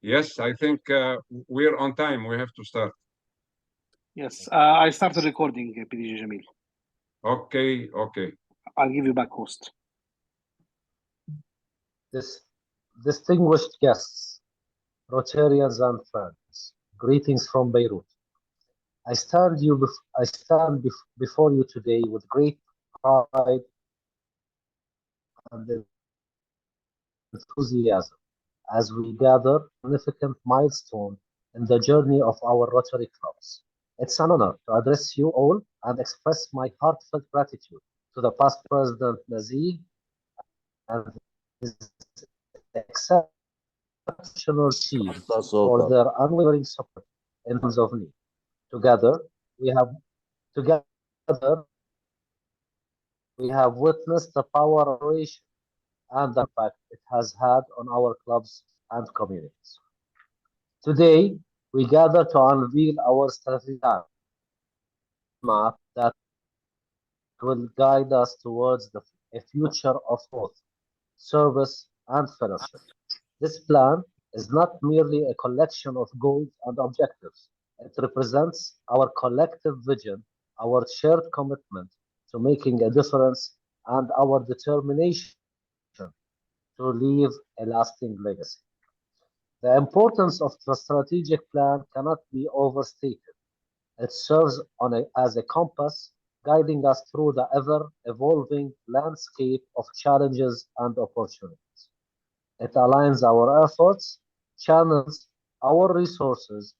Yes, I think we're on time. We have to start. Yes, I started recording, PDG Jamil. Okay, okay. I'll give you back host. Distinguished guests, Rotarians and friends, greetings from Beirut. Before you today with great pride and enthusiasm as we gather significant milestone in the journey of our Rotary clubs. It's an honor to address you all and express my heartfelt gratitude to the past President Nazih and his exceptional team for their unwavering support in times of need. Together, we have together we have witnessed the power of operation and the impact it has had on our clubs and communities. Today, we gather to unveil our strategic map that will guide us towards a future of growth, service, and fellowship. This plan is not merely a collection of goals and objectives. It represents our collective vision, our shared commitment to making a difference, and our determination to leave a lasting legacy. The importance of the strategic plan cannot be overstated. It serves as a compass, guiding us through the ever-evolving landscape of challenges and opportunities. It aligns our efforts, channels our resources,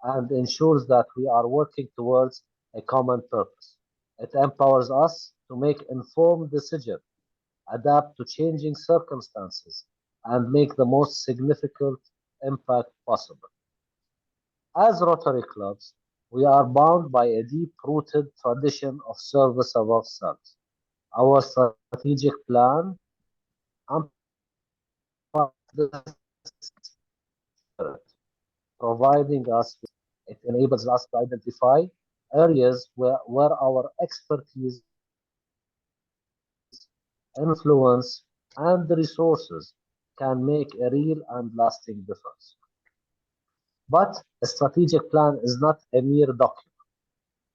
and ensures that we are working towards a common purpose. It empowers us to make informed decisions, adapt to changing circumstances, and make the most significant impact possible. As Rotary clubs, we are bound by a deep-rooted tradition of service above self. Our strategic plan amplifies this spirit, providing us with it enables us to identify areas where our expertise, influence, and resources can make a real and lasting difference. But a strategic plan is not a mere document.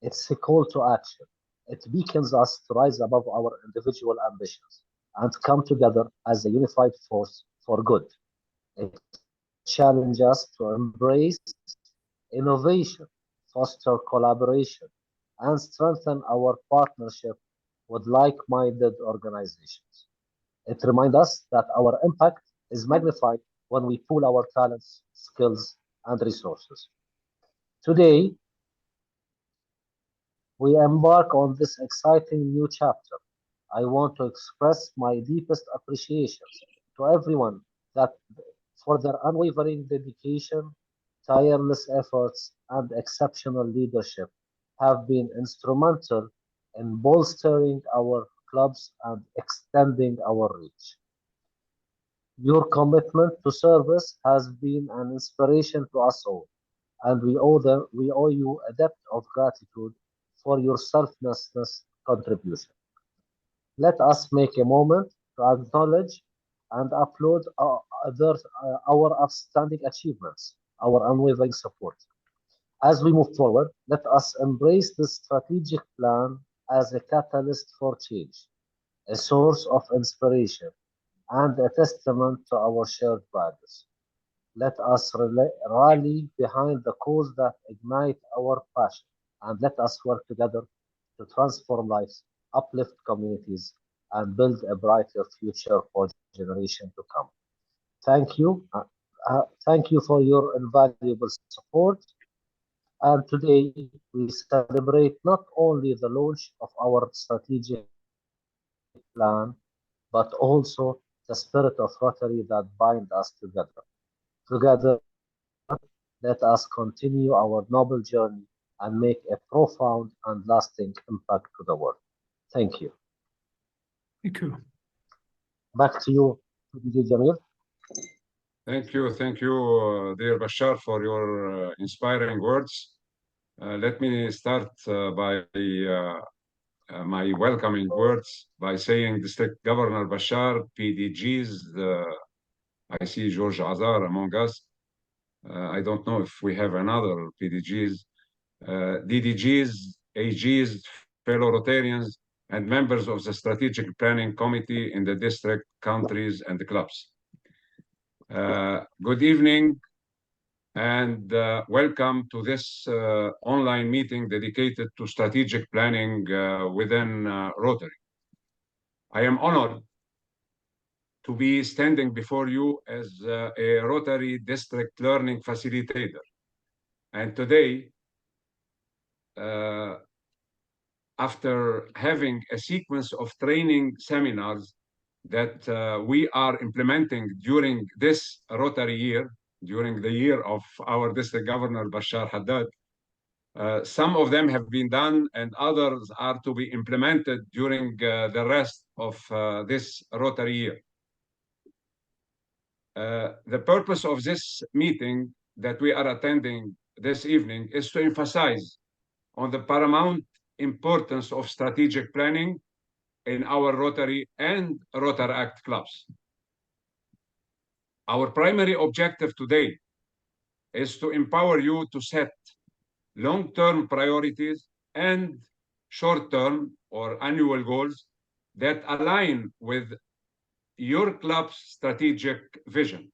It's a call to action. It beckons us to rise above our individual ambitions and come together as a unified force for good. It challenges us to embrace innovation, foster collaboration, and strengthen our partnership with like-minded organizations. It reminds us that our impact is magnified when we pool our talents, skills, and resources. Today, we embark on this exciting new chapter. I want to express my deepest appreciation to everyone that for their unwavering dedication, tireless efforts, and exceptional leadership have been instrumental in bolstering our clubs and extending our reach. Your commitment to service has been an inspiration to us all, and we owe you a debt of gratitude for your selflessness contribution. Let us make a moment to acknowledge and upload our outstanding achievements, our unwavering support. As we move forward, let us embrace this strategic plan as a catalyst for change, a source of inspiration, and a testament to our shared values. Let us rally behind the cause that ignite our passion, and let us work together to transform lives, uplift communities, and build a brighter future for generations to come. Thank you. Thank you for your invaluable support. And today we celebrate not only the launch of our strategic plan, but also the spirit of Rotary that bind us together. Together, let us continue our noble journey and make a profound and lasting impact to the world. Thank you. Thank you. Back to you, PDG Jamil. Thank you, dear Bashar, for your inspiring words. Let me start by my welcoming words by saying District Governor Bashar, PDGs, I see George Azar among us, I don't know if we have another PDGs, DDGs, AGs, fellow Rotarians, and members of the Strategic Planning Committee in the district, countries, and the clubs. Good evening, and welcome to this online meeting dedicated to strategic planning within Rotary. I am honored to be standing before you as a Rotary District Learning Facilitator. And today, after having a sequence of training seminars that we are implementing during this Rotary year, during the year of our District Governor Bashar Haddad, some of them have been done and others are to be implemented during the rest of this Rotary year. The purpose of this meeting that we are attending this evening is to emphasize on the paramount importance of strategic planning in our Rotary and Rotaract clubs. Our primary objective today is to empower you to set long-term priorities and short-term or annual goals that align with your club's strategic vision.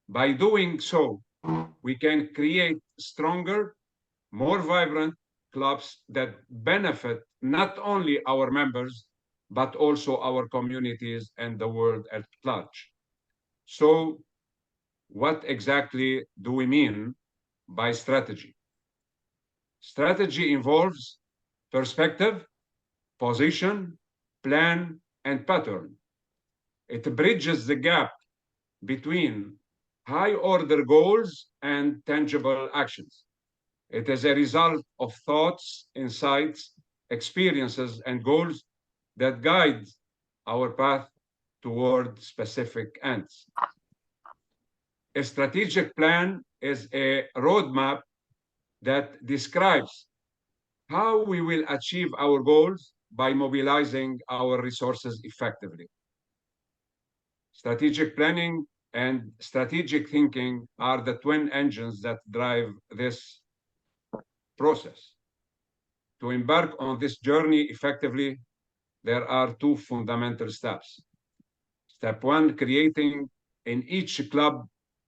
By doing so, we can create stronger, more vibrant clubs that benefit not only our members, but also our communities and the world at large. So, what exactly do we mean by strategy? Strategy involves perspective, position, plan, and pattern. It bridges the gap between high-order goals and tangible actions. It is a result of thoughts, insights, experiences, and goals that guide our path toward specific ends. A strategic plan is a roadmap that describes how we will achieve our goals by mobilizing our resources effectively. Strategic planning and strategic thinking are the twin engines that drive this process. To embark on this journey effectively, there are two fundamental steps. Step one, creating in each club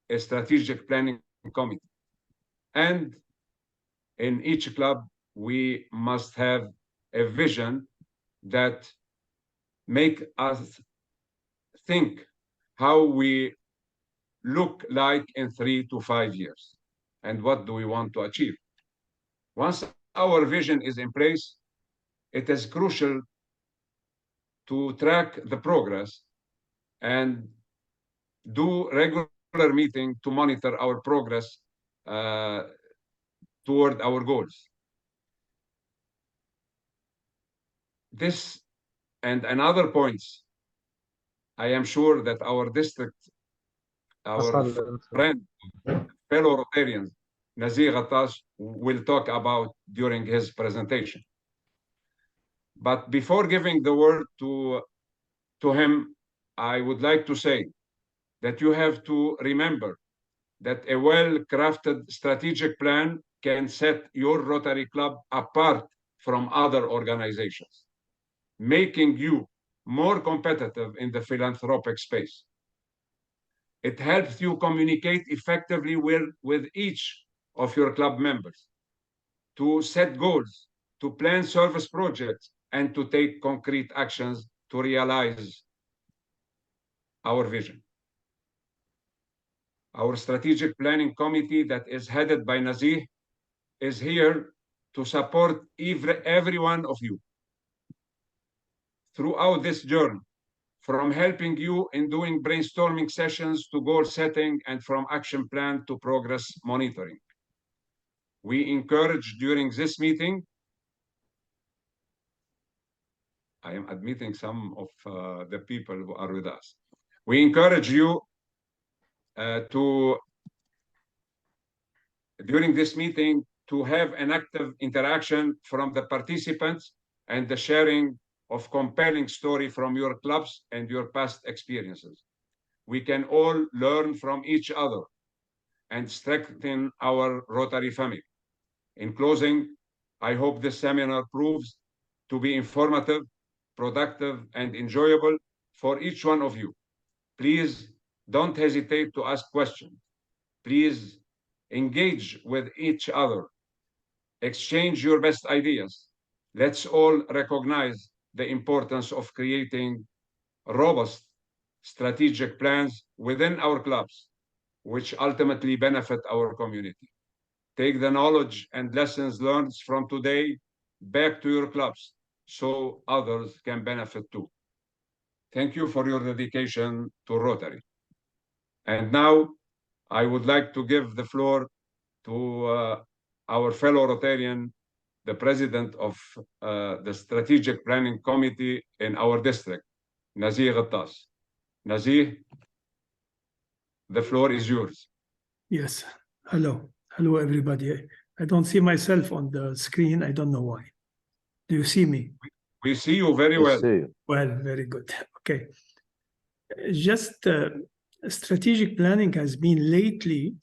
a strategic planning committee. And in each club, we must have a vision that make us think how we look like in 3 to 5 years, and what do we want to achieve. Once our vision is in place, it is crucial to track the progress and do regular meeting to monitor our progress toward our goals. This and another points, I am sure that our district, our friend, fellow Rotarians, Nazih Ghattas, will talk about during his presentation. But before giving the word to him, I would like to say that you have to remember that a well-crafted strategic plan can set your Rotary Club apart from other organizations, making you more competitive in the philanthropic space. It helps you communicate effectively with each of your club members, to set goals, to plan service projects, and to take concrete actions to realize our vision. Our strategic planning committee that is headed by Nazih is here to support every one of you throughout this journey, from helping you in doing brainstorming sessions to goal setting, and from action plan to progress monitoring. We encourage during this meeting, I am admitting some of the people who are with us. We encourage you during this meeting to have an active interaction from the participants and the sharing of compelling story from your clubs and your past experiences. We can all learn from each other. and strengthen our Rotary family. In closing, I hope this seminar proves to be informative, productive, and enjoyable for each one of you. Please don't hesitate to ask questions. Please engage with each other. Exchange your best ideas. Let's all recognize the importance of creating robust strategic plans within our clubs, which ultimately benefit our community. Take the knowledge and lessons learned from today back to your clubs so others can benefit too. Thank you for your dedication to Rotary. And now I would like to give the floor to our fellow Rotarian, the president of the Strategic Planning Committee in our district, Nazih Ghattas. Nazih, the floor is yours. Yes. Hello. Hello, everybody. I don't see myself on the screen. I don't know why. Do you see me? We see you very well. Well, very good. Okay. Just strategic planning has been lately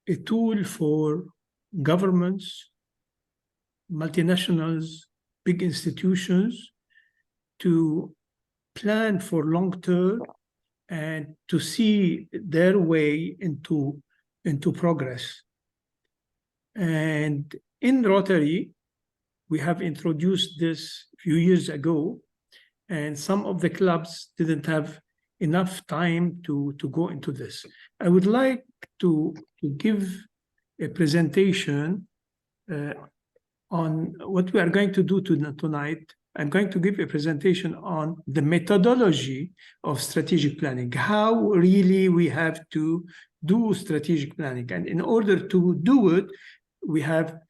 a tool for governments, multinationals, big institutions to plan for long term and to see their way into progress. And in Rotary, we have introduced this a few years ago, and some of the clubs didn't have enough time to go into this. I would like to give a presentation on what we are going to do tonight. I'm going to give a presentation on the methodology of strategic planning, how really we have to do strategic planning. And in order to do it, we have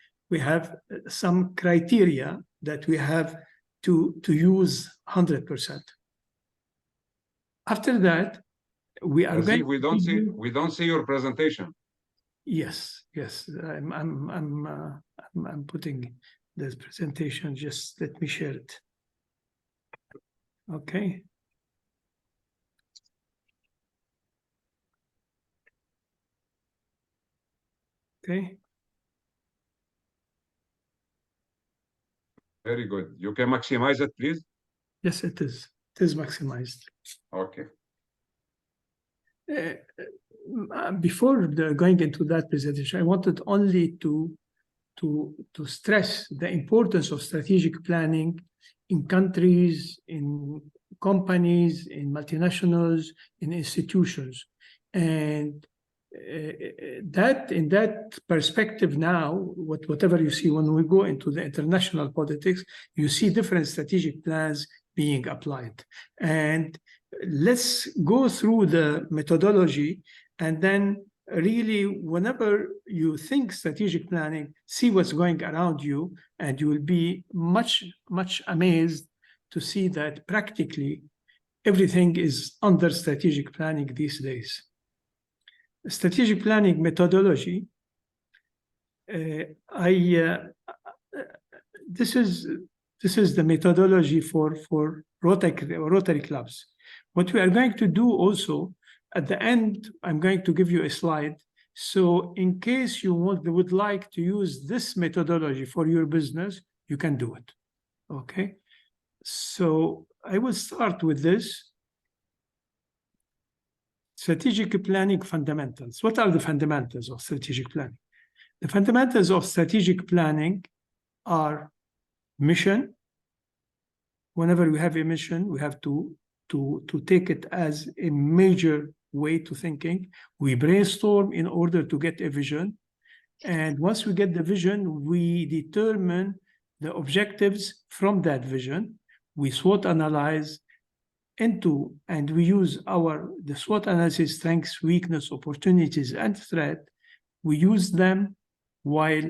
some criteria that we have to use 100%. After that, we are going. We don't see your presentation. Yes, I'm putting this presentation. Just let me share it. Okay. Okay. Very good. You can maximize it, please. Yes, it is. It is maximized. Okay. Before going into that presentation, I wanted only to stress the importance of strategic planning in countries, in companies, in multinationals, in institutions. And that in that perspective now, whatever you see when we go into the international politics, you see different strategic plans being applied. And let's go through the methodology, and then really, whenever you think strategic planning, see what's going around you, and you will be much amazed to see that practically everything is under strategic planning these days. Strategic planning methodology, this is the methodology for Rotary clubs. What we are going to do also, at the end, I'm going to give you a slide. So in case you would like to use this methodology for your business, you can do it, okay? So I will start with this. Strategic planning fundamentals. What are the fundamentals of strategic planning? The fundamentals of strategic planning are mission. Whenever we have a mission, we have to take it as a major way to thinking. We brainstorm in order to get a vision. And once we get the vision, we determine the objectives from that vision. We SWOT analyze and we use the SWOT analysis, strengths, weakness, opportunities, and threat. We use them while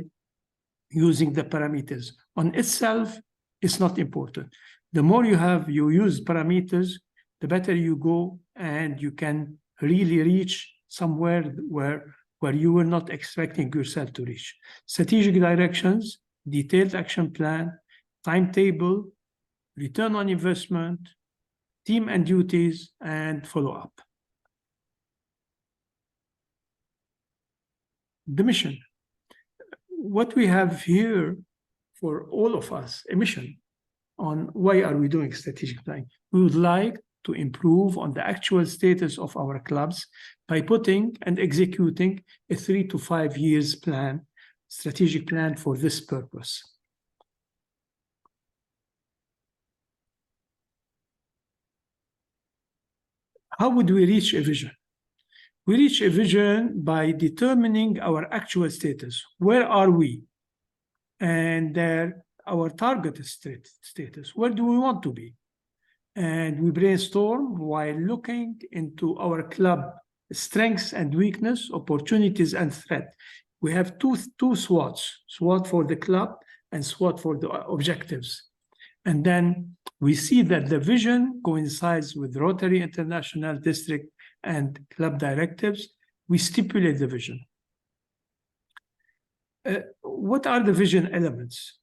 using the parameters. On itself, it's not important. The more you use parameters, the better you go, and you can really reach somewhere where you were not expecting yourself to reach. Strategic directions, detailed action plan, timetable, return on investment, team and duties, and follow-up. the mission. What we have here for all of us, a mission on why are we doing strategic planning. We would like to improve on the actual status of our clubs by putting and executing a 3 to 5 years plan, strategic plan for this purpose. How would we reach a vision? We reach a vision by determining our actual status. Where are we? And our target status. Where do we want to be? And we brainstorm while looking into our club strengths and weakness, opportunities and threat. We have two SWOTs, SWOT for the club and SWOT for the objectives. And then we see that the vision coincides with Rotary International District and club directives. We stipulate the vision. What are the vision elements?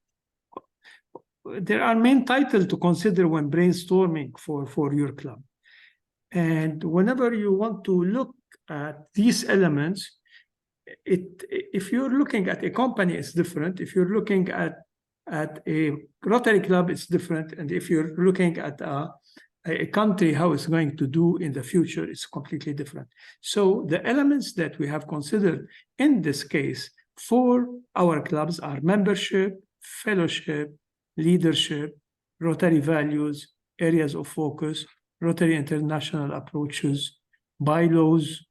There are main titles to consider when brainstorming for your club. And whenever you want to look at these elements, if you're looking at a company, it's different. If you're looking at a Rotary club, it's different. And if you're looking at a country, how it's going to do in the future, it's completely different. So the elements that we have considered in this case for our clubs are membership, fellowship, leadership, Rotary values, areas of focus, Rotary international approaches, bylaws,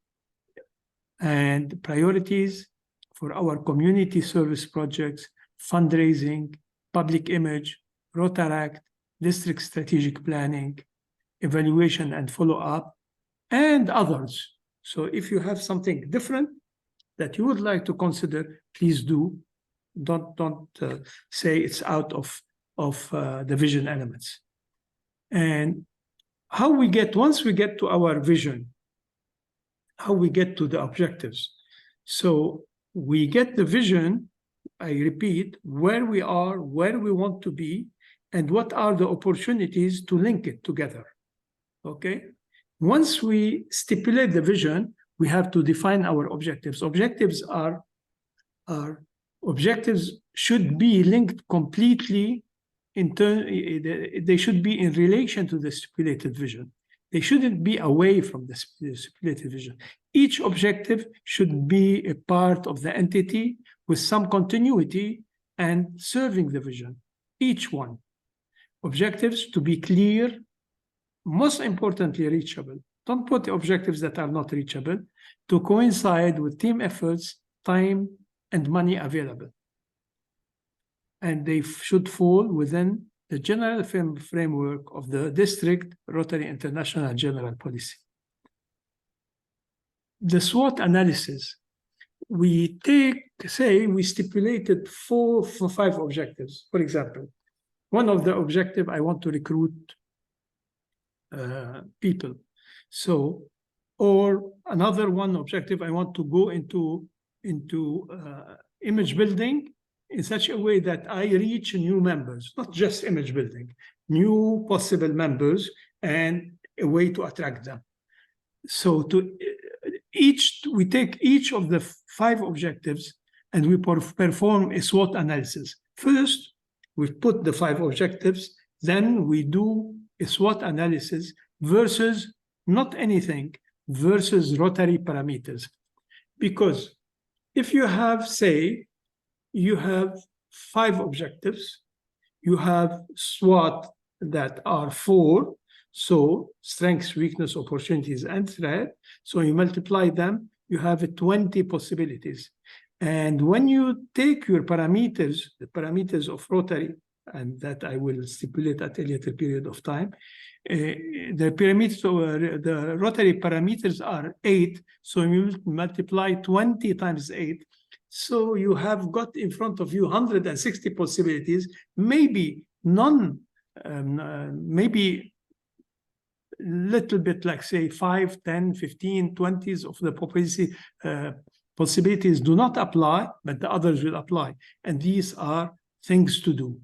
and priorities for our community service projects, fundraising, public image, Rotaract, district strategic planning, evaluation and follow-up, and others. So if you have something different that you would like to consider, please do. Don't say it's out of the vision elements. And how we get, once we get to our vision, how we get to the objectives. So we get the vision, I repeat, where we are, where we want to be, and what are the opportunities to link it together, okay? Once we stipulate the vision, we have to define our objectives. Objectives should be linked completely they should be in relation to the stipulated vision. They shouldn't be away from the stipulated vision. Each objective should be a part of the entity with some continuity and serving the vision. Each one. Objectives to be clear, most importantly, reachable. Don't put objectives that are not reachable, to coincide with team efforts, time, and money available. And they should fall within the general framework of the district Rotary International General Policy. The SWOT analysis, we we stipulated 4 or 5 objectives. For example, one of the objectives, I want to recruit people. So, or another one objective, I want to go into image building in such a way that I reach new members, not just image building, new possible members and a way to attract them. So we take each of the 5 objectives and we perform a SWOT analysis. First, we put the 5 objectives, then we do a SWOT analysis versus not anything, versus Rotary parameters. Because if you have, say, you have 5 objectives, you have SWOT that are 4, so strengths, weakness, opportunities, and threat. So you multiply them, you have 20 possibilities. And when you take your parameters, the parameters of Rotary, and that I will stipulate at a later period of time, the Rotary parameters are 8, so you multiply 20 times 8. So you have got in front of you 160 possibilities, maybe maybe little bit like say 5, 10, 15, 20s of the possibilities do not apply, but the others will apply. And these are things to do.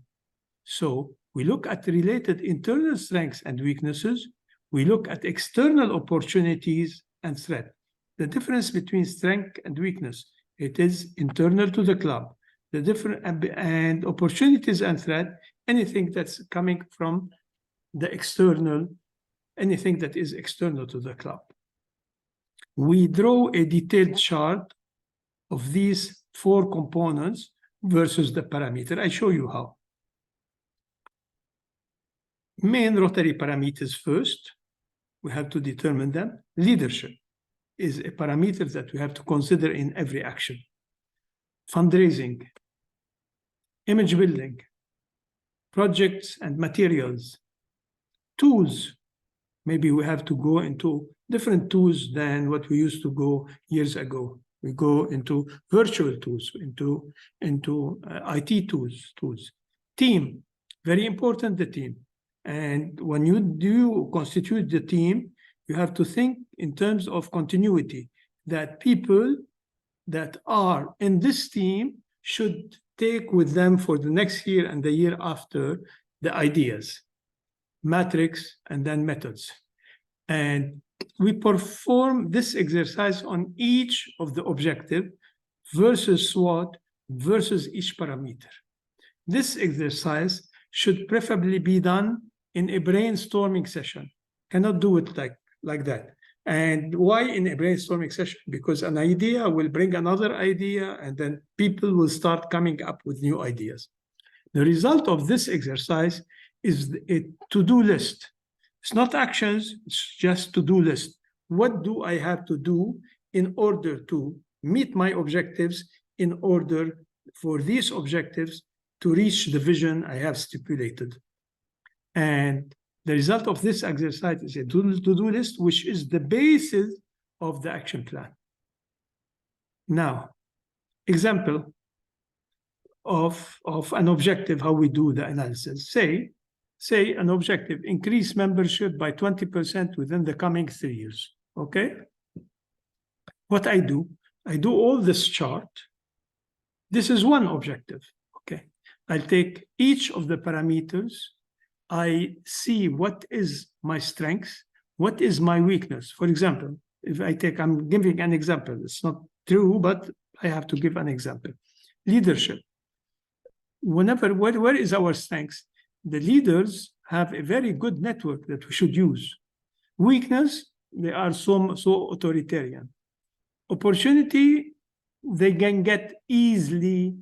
So we look at related internal strengths and weaknesses. We look at external opportunities and threat. The difference between strength and weakness It is internal to the club. The different and opportunities and threat, anything that's coming from the external, anything that is external to the club. We draw a detailed chart of these 4 components versus the parameter. I show you how. Main Rotary parameters first. We have to determine them. Leadership is a parameter that we have to consider in every action. Fundraising, image building, projects and materials, tools. Maybe we have to go into different tools than what we used to go years ago. We go into virtual tools, into IT tools. Team, very important, the team. And when you do constitute the team, you have to think in terms of continuity, that people that are in this team should take with them for the next year and the year after the ideas, matrix, and then methods. And we perform this exercise on each of the objective versus SWOT versus each parameter. This exercise should preferably be done in a brainstorming session. Cannot do it like that. And why in a brainstorming session? Because an idea will bring another idea, and then people will start coming up with new ideas. The result of this exercise is a to-do list. It's not actions, it's just to-do list. What do I have to do in order to meet my objectives, in order for these objectives to reach the vision I have stipulated? And the result of this exercise is a to-do list, which is the basis of the action plan. Now, example of an objective, how we do the analysis. Say an objective, increase membership by 20% within the coming 3 years, okay? What I do all this chart. This is one objective, okay? I'll take each of the parameters. I see what is my strength, what is my weakness. For example, if I'm giving an example. It's not true, but I have to give an example. Leadership. Where is our strength? The leaders have a very good network that we should use. Weakness, they are so authoritarian. Opportunity, they can get easily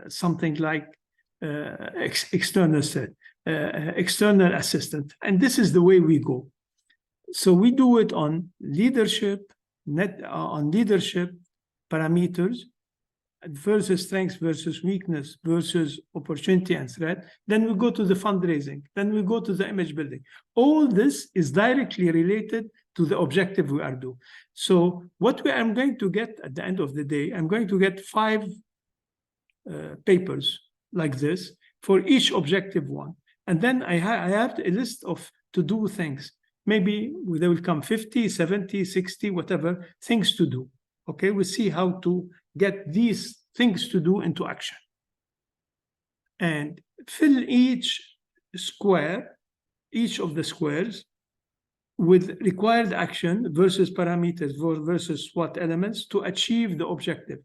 something like external assistant. And this is the way we go. So we do it on leadership, parameters versus strengths versus weakness versus opportunity and threat. Then we go to the fundraising. Then we go to the image building. All this is directly related to the objective we are doing. So what I'm going to get at the end of the day, I'm going to get 5 papers like this for each objective one. And then I have a list of to-do things. Maybe there will come 50, 70, 60, whatever things to do. Okay, we'll see how to get these things to do into action. And fill each of the squares with required action versus parameters versus SWOT elements to achieve the objective.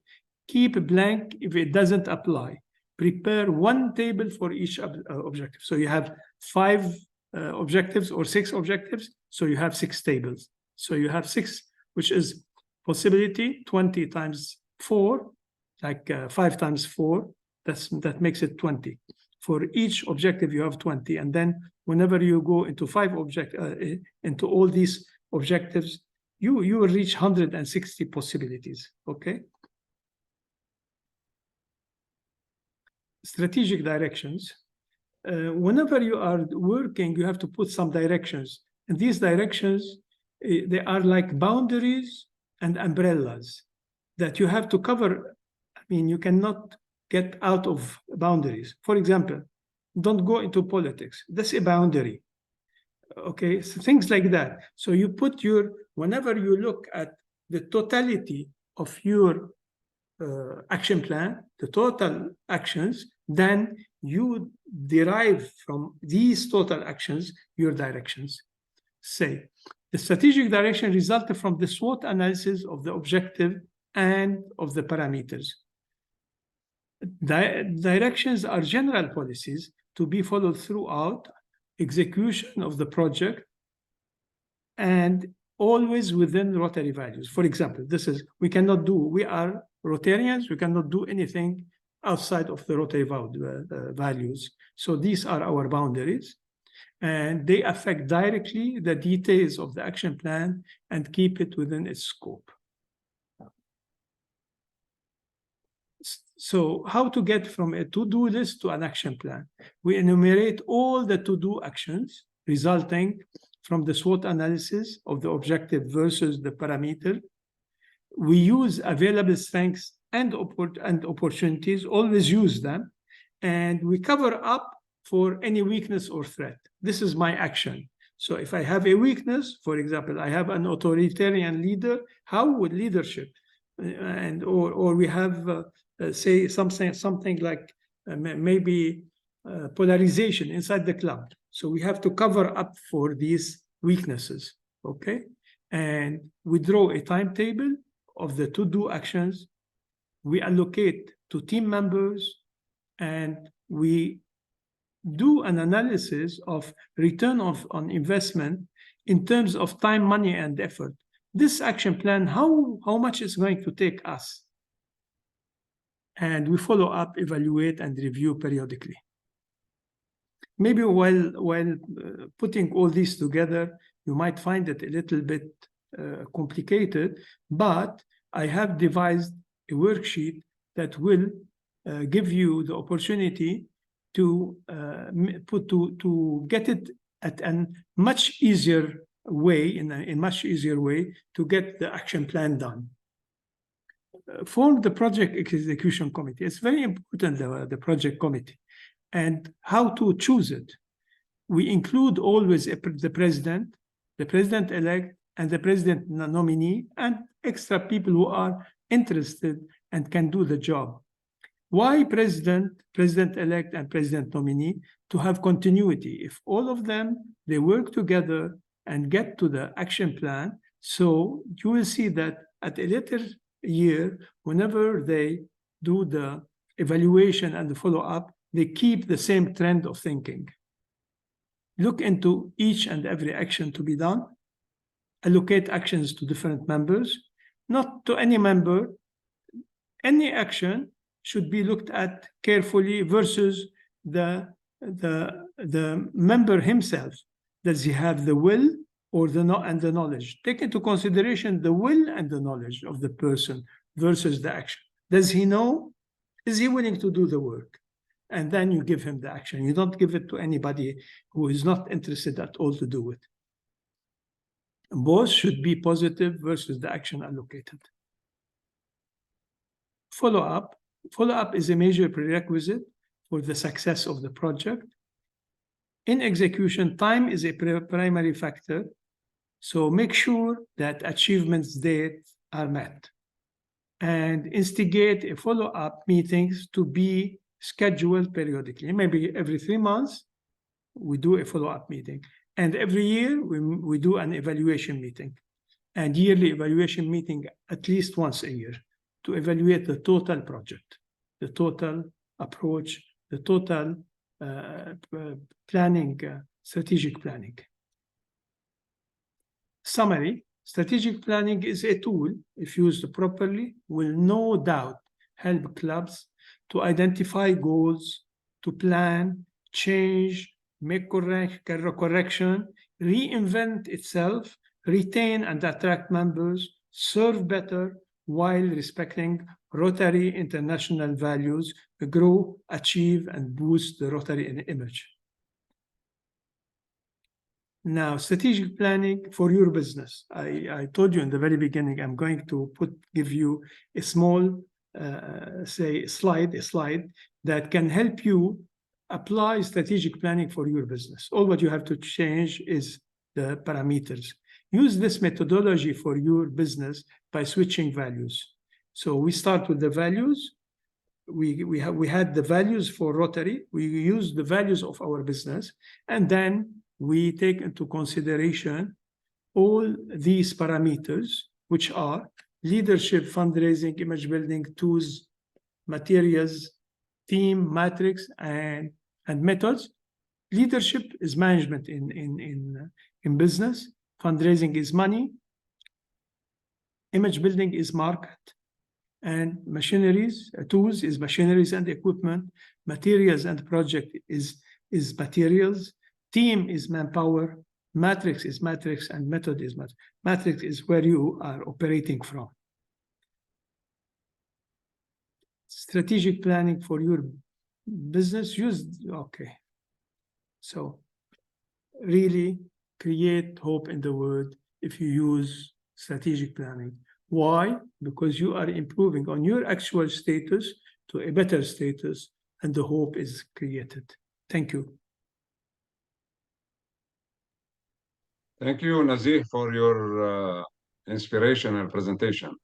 Keep blank if it doesn't apply. Prepare one table for each objective. So you have 5 objectives or 6 objectives, so you have 6 tables. So you have 6, which is possibility, 20 times 4, like 5 times 4, that makes it 20. For each objective, you have 20. And then whenever you go into into all these objectives, you will reach 160 possibilities, okay? Strategic directions. Whenever you are working, you have to put some directions. And these directions, they are like boundaries and umbrellas that you have to cover. I mean, you cannot get out of boundaries. For example, don't go into politics. That's a boundary. Okay, so things like that. So you put whenever you look at the totality of your action plan, the total actions, then you derive from these total actions your directions. Say, the strategic direction resulted from the SWOT analysis of the objective and of the parameters. Directions are general policies to be followed throughout execution of the project and always within Rotary values. For example, we are Rotarians, we cannot do anything outside of the Rotary values. So these are our boundaries, and they affect directly the details of the action plan and keep it within its scope. So how to get from a to-do list to an action plan? We enumerate all the to-do actions resulting from the SWOT analysis of the objective versus the parameter. We use available strengths and opportunities, always use them, and we cover up for any weakness or threat. This is my action. So if I have a weakness, for example, I have an authoritarian leader, how would leadership, or we have, say, something like maybe polarization inside the club. So we have to cover up for these weaknesses, okay? And we draw a timetable of the to-do actions. We allocate to team members, and we do an analysis of return on investment in terms of time, money, and effort. This action plan, how much is going to take us? And we follow up, evaluate, and review periodically. Maybe while putting all these together, you might find it a little bit complicated, but I have devised a worksheet that will give you the opportunity to get it at a much easier way, in a much easier way to get the action plan done. Form the project execution committee. It's very important, the project committee, and how to choose it. We include always the president-elect, and the president nominee, and extra people who are interested and can do the job. Why president-elect, and president nominee? To have continuity. If all of them, they work together and get to the action plan, so you will see that at a later year, whenever they do the evaluation and the follow-up, they keep the same trend of thinking. Look into each and every action to be done. Allocate actions to different members, not to any member. Any action should be looked at carefully versus the member himself. Does he have the will or the knowledge? Take into consideration the will and the knowledge of the person versus the action. Does he know? Is he willing to do the work? And then you give him the action. You don't give it to anybody who is not interested at all to do it. Both should be positive versus the action allocated. Follow-up. Follow-up is a major prerequisite for the success of the project. In execution, time is a primary factor, so make sure that achievements dates are met. And instigate a follow-up meetings to be scheduled periodically. Maybe every 3 months, we do a follow-up meeting. And every year, we do an evaluation meeting. And yearly evaluation meeting at least once a year to evaluate the total project, the total approach, the total planning, strategic planning. Summary, strategic planning is a tool, if used properly, will no doubt help clubs to identify goals, to plan, change, make correction, reinvent itself, retain and attract members, serve better while respecting Rotary international values, grow, achieve, and boost the Rotary image. Now, strategic planning for your business. I told you in the very beginning, I'm going to give you a small, slide that can help you apply strategic planning for your business. All what you have to change is the parameters. Use this methodology for your business by switching values. So we start with the values. We had the values for Rotary. We use the values of our business, and then we take into consideration all these parameters, which are leadership, fundraising, image building, tools, materials, team, matrix, and methods. Leadership is management in business. Fundraising is money. Image building is market. And machineries, tools is machineries and equipment. Materials and project is materials. Team is manpower. Matrix is matrix, and method is matrix. Matrix is where you are operating from. Strategic planning for your business, okay. So really create hope in the world if you use strategic planning. Why? Because you are improving on your actual status to a better status, and the hope is created. Thank you. Thank you, Nazih, for your inspirational presentation.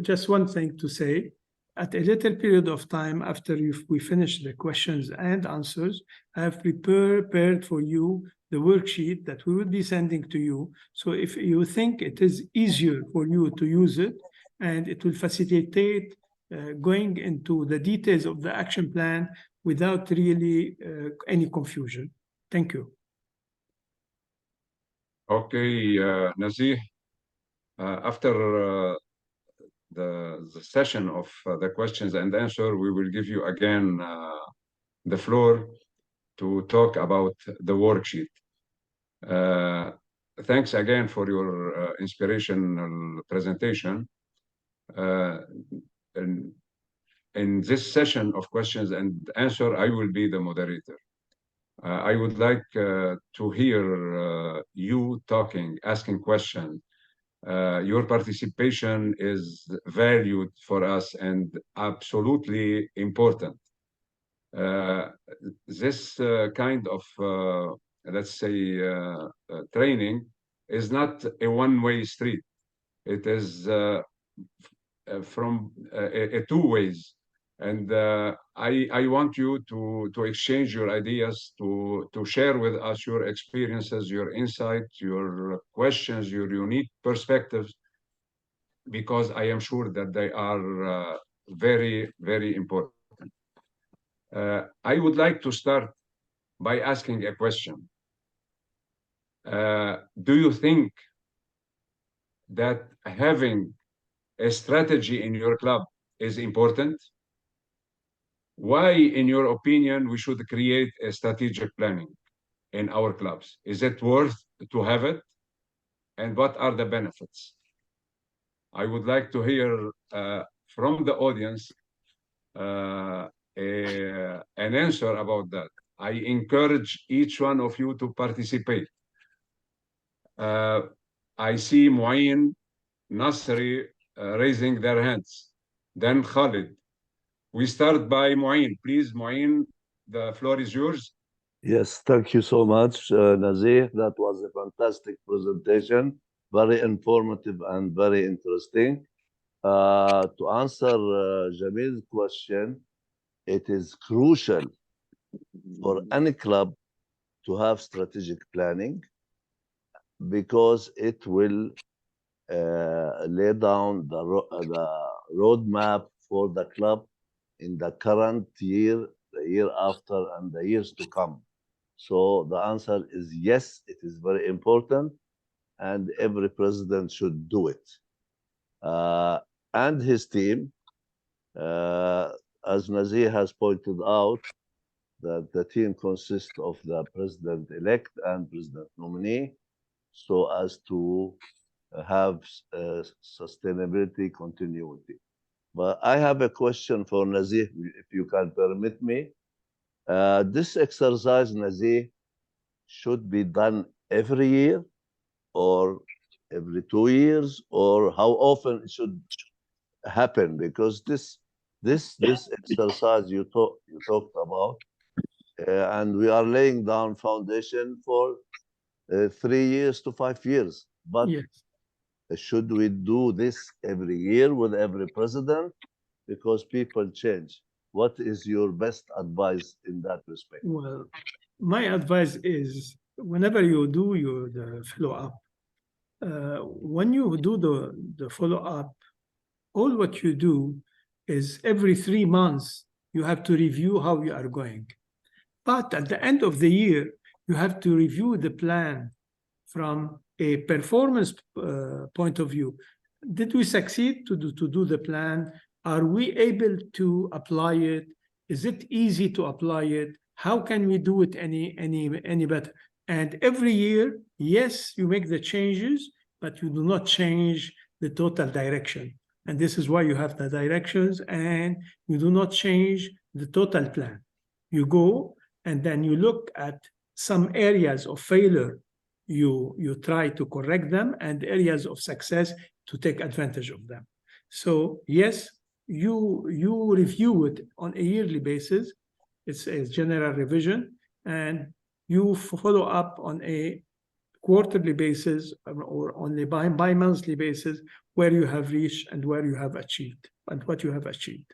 Just one thing to say. At a later period of time, after we finish the questions and answers, I have prepared for you the worksheet that we will be sending to you. So if you think it is easier for you to use it, and it will facilitate going into the details of the action plan without really any confusion. Thank you. Okay, Nazih, after the session of the questions and answer, we will give you again the floor to talk about the worksheet. Thanks again for your inspirational presentation. In this session of questions and answer, I will be the moderator. I would like to hear you talking, asking questions. Your participation is valued for us and absolutely important. This kind of, let's say, training is not a one-way street. It is from two ways. And I want you to exchange your ideas, to share with us your experiences, your insights, your questions, your unique perspectives, because I am sure that they are very, very important. I would like to start by asking a question. Do you think that having a strategy in your club is important? Why, in your opinion, we should create a strategic planning in our clubs? Is it worth to have it? And what are the benefits? I would like to hear from the audience an answer about that. I encourage each one of you to participate. I see Muayin, Nasri raising their hands. Then Khalid. We start by Muayin. Please, Muayin, the floor is yours. Yes, thank you so much, Nazih. That was a fantastic presentation, very informative and very interesting. To answer Jamil's question, it is crucial for any club to have strategic planning, because it will lay down the roadmap for the club in the current year, the year after, and the years to come. So the answer is yes, it is very important, and every president should do it. And his team, as Nazih has pointed out, that the team consists of the president-elect and president nominee, so as to have sustainability continuity. But I have a question for Nazih, if you can permit me. This exercise, Nazih, should be done every year, or every 2 years, or how often it should happen? Because this exercise you talked about, and we are laying down foundation for 3 years to 5 years. But yes, should we do this every year with every president? Because people change. What is your best advice in that respect? well, my advice is whenever you do the follow-up, when you do the follow-up, all what you do is every 3 months, you have to review how you are going. But at the end of the year, you have to review the plan from a performance point of view. Did we succeed to do the plan? Are we able to apply it? Is it easy to apply it? How can we do it any better? And every year, yes, you make the changes, but you do not change the total direction. And this is why you have the directions, and you do not change the total plan. You go and then you look at some areas of failure, you try to correct them, and areas of success to take advantage of them. So yes, you review it on a yearly basis. It's a general revision, and you follow up on a quarterly basis or on a bi-monthly basis where you have reached and where you have achieved and what you have achieved.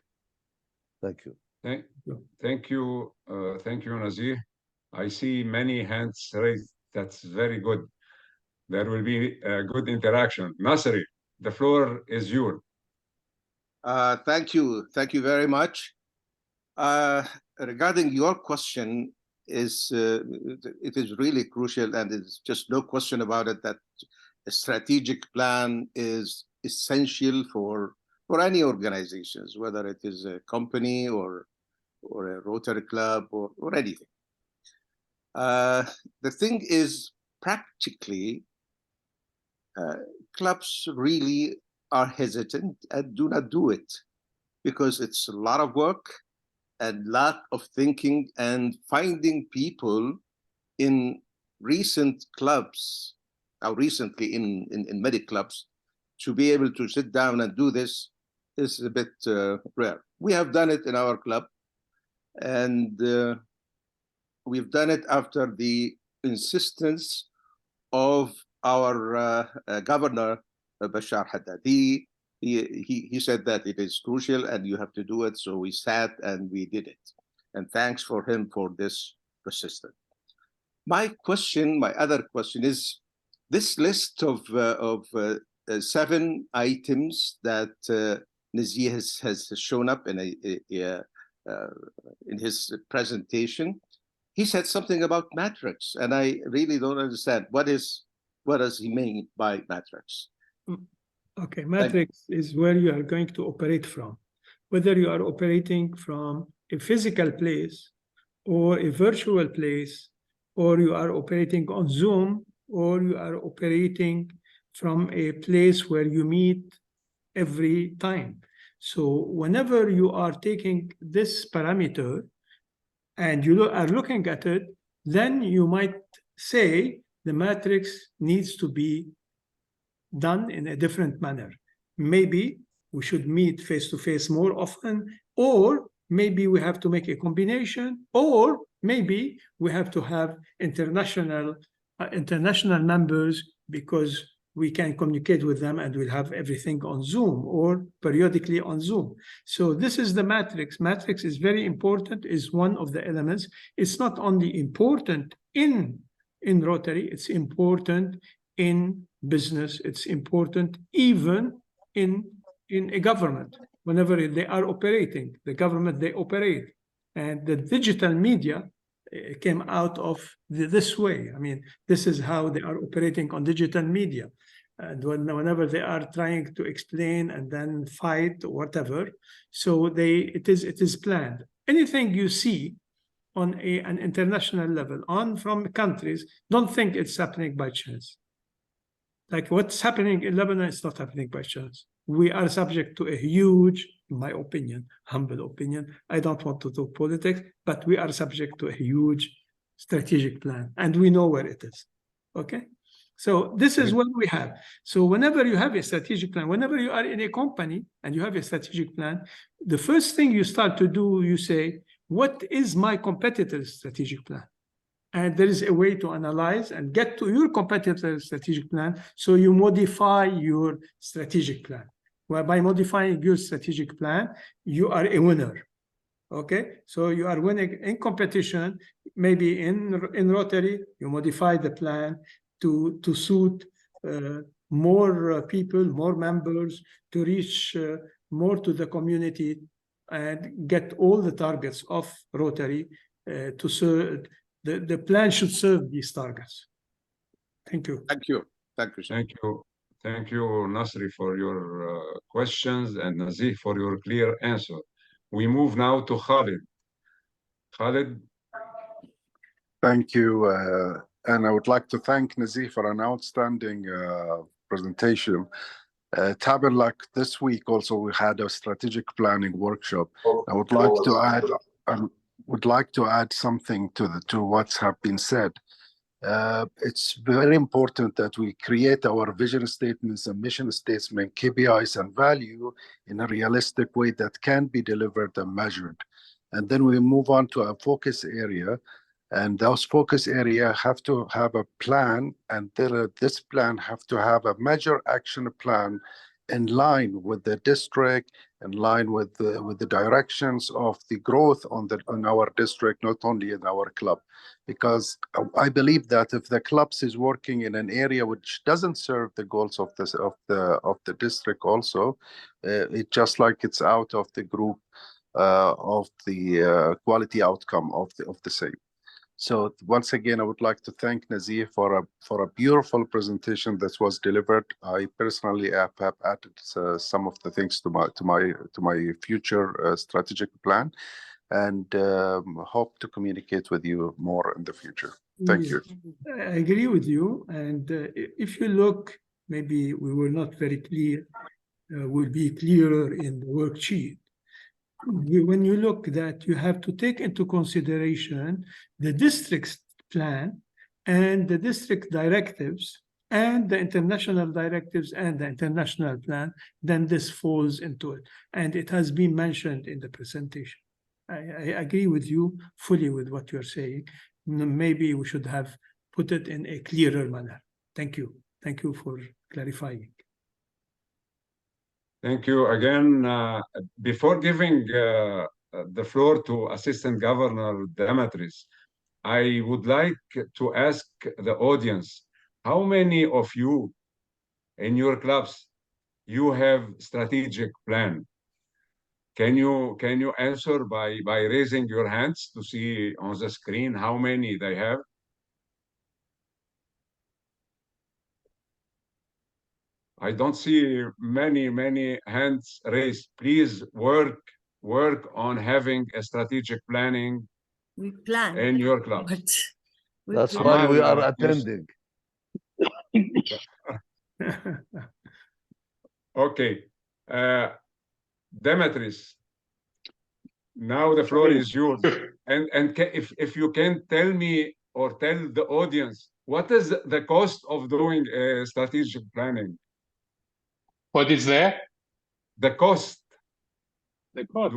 Thank you. Thank you, Nazih. I see many hands raised. That's very good. There will be a good interaction. Nasri, the floor is yours. Thank you very much. Regarding your question, it is really crucial, and it's just no question about it that a strategic plan is essential for any organizations, whether it is a company or a Rotary club or anything. The thing is, practically, clubs really are hesitant and do not do it because it's a lot of work and lot of thinking, and finding people in recent clubs, or recently in many clubs, to be able to sit down and do this is a bit rare. We have done it in our club, and we've done it after the insistence of our governor, Bashar Haddad. He said that it is crucial and you have to do it. So we sat and we did it. And thanks for him for this persistence. My other question is, this list of 7 items that Nazih has shown up in his presentation, he said something about matrix, and I really don't understand what does he mean by matrix. Okay, matrix is where you are going to operate from. Whether you are operating from a physical place or a virtual place, or you are operating on Zoom, or you are operating from a place where you meet every time. So whenever you are taking this parameter and you are looking at it, then you might say the matrix needs to be done in a different manner. Maybe we should meet face-to-face more often, or maybe we have to make a combination, or maybe we have to have international members because we can communicate with them and we'll have everything on Zoom or periodically on Zoom. So this is the matrix. Matrix is very important, is one of the elements. It's not only important in Rotary, it's important in business, it's important even in a government. Whenever they are operating, the government, they operate. And the digital media came out of this way. I mean, this is how they are operating on digital media. And whenever they are trying to explain and then fight or whatever, so it is planned. Anything you see on an international level, from countries, don't think it's happening by chance. Like what's happening in Lebanon is not happening by chance. We are subject to a huge, in my opinion, humble opinion, I don't want to talk politics, but we are subject to a huge strategic plan, and we know where it is, okay? So this is what we have. So whenever you have a strategic plan, whenever you are in a company and you have a strategic plan, the first thing you start to do, you say, what is my competitor's strategic plan? And there is a way to analyze and get to your competitor's strategic plan. So you modify your strategic plan. Well, by modifying your strategic plan, you are a winner. Okay, so you are winning in competition. Maybe in Rotary, you modify the plan to suit more people, more members, to reach more to the community and get all the targets of Rotary to serve. The plan should serve these targets. Thank you. Thank you. Thank you. Thank you. Thank you, Nasri, for your questions, and Nazih for your clear answer. We move now to Khalid. Khalid. Thank you. And I would like to thank Nazih for an outstanding presentation. It happened like this week also we had a strategic planning workshop. I would like to add something to what's have been said. It's very important that we create our vision statements and mission statement, KPIs and value in a realistic way that can be delivered and measured. And then we move on to a focus area. And those focus areas have to have a plan, and this plan have to have a major action plan in line with the district, in line with the directions of the growth on our district, not only in our club. Because I believe that if the clubs is working in an area which doesn't serve the goals of the district also, it just like it's out of the group of the quality outcome of the same. So once again, I would like to thank Nazih for a beautiful presentation that was delivered. I personally have added some of the things to my future strategic plan, and hope to communicate with you more in the future. Thank you. I agree with you. And if you look, maybe we were not very clear. Will be clearer in the worksheet. When you look that you have to take into consideration the district's plan and the district directives and the international directives and the international plan, then this falls into it. And it has been mentioned in the presentation. I agree with you fully with what you're saying. Maybe we should have put it in a clearer manner. Thank you. Thank you for clarifying. Thank you again. Before giving the floor to Assistant Governor Demetris, I would like to ask the audience, how many of you in your clubs you have strategic plan? Can you answer by raising your hands to see on the screen how many they have? I don't see many hands raised. Please work on having a strategic planning. We plan in your club. That's why we are attending. Okay. Demetris, now the floor is yours. And if you can tell me or tell the audience, what is the cost of doing strategic planning? What is there? The cost. The cost.